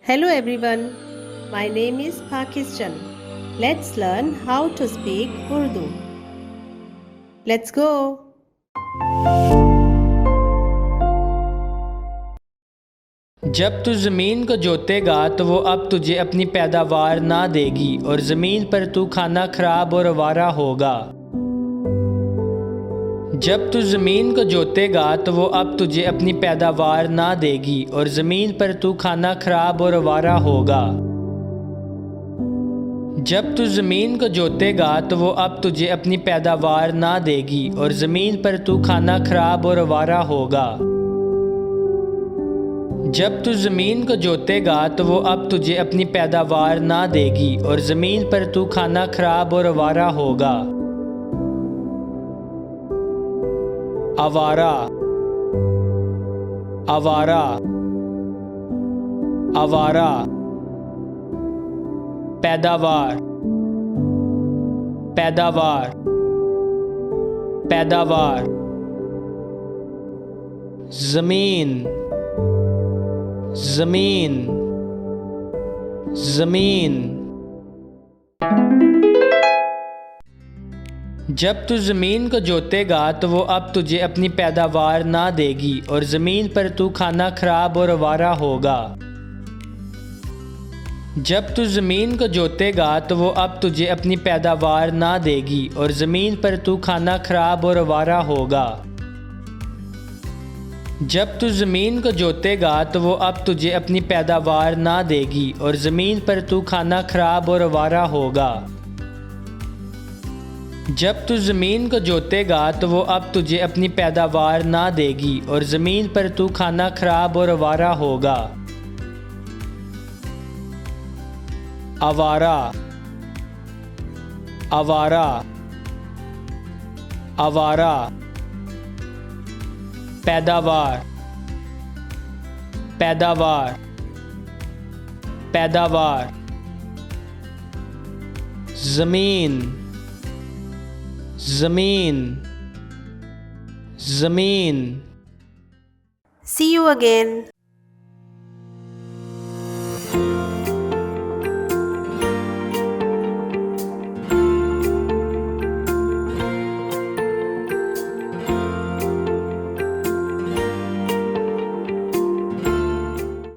Hello everyone, my name is Pakistan. Let's learn how to speak Urdu. Let's go. जब तू ज़मीन को जोतेगा तो वो अब तुझे अपनी पैदावार ना देगी और ज़मीन पर तू खाना खराब और आवारा होगा। जब तू ज़मीन को जोतेगा तो वो अब तुझे अपनी पैदावार ना देगी और ज़मीन पर तू खाना खराब और आवारा होगा। जब तू ज़मीन को जोतेगा तो वो अब तुझे अपनी पैदावार ना देगी और ज़मीन पर तू खाना खराब और आवारा होगा। जब तू ज़मीन को जोतेगा तो वो अब तुझे अपनी पैदावार ना देगी और ज़मीन पर तू खाना खराब और आवारा होगा। आवारा, आवारा, आवारा। पैदावार, पैदावार, पैदावार। ज़मीन, ज़मीन, ज़मीन। जब तू ज़मीन को जोतेगा तो वो अब तुझे अपनी पैदावार ना देगी और ज़मीन पर तू खाना खराब और आवारा होगा। जब तू ज़मीन को जोतेगा तो वो अब तुझे अपनी पैदावार ना देगी और ज़मीन पर तू खाना खराब और आवारा होगा। जब तू ज़मीन को जोतेगा तो वो अब तुझे अपनी पैदावार ना देगी और ज़मीन पर तू खाना खराब और आवारा होगा। जब तू ज़मीन को जोतेगा तो वो अब तुझे अपनी पैदावार ना देगी और ज़मीन पर तू खाना खराब और आवारा होगा। आवारा, आवारा, आवारा। पैदावार, पैदावार, पैदावार। ज़मीन, ज़मीन, ज़मीन। See you again.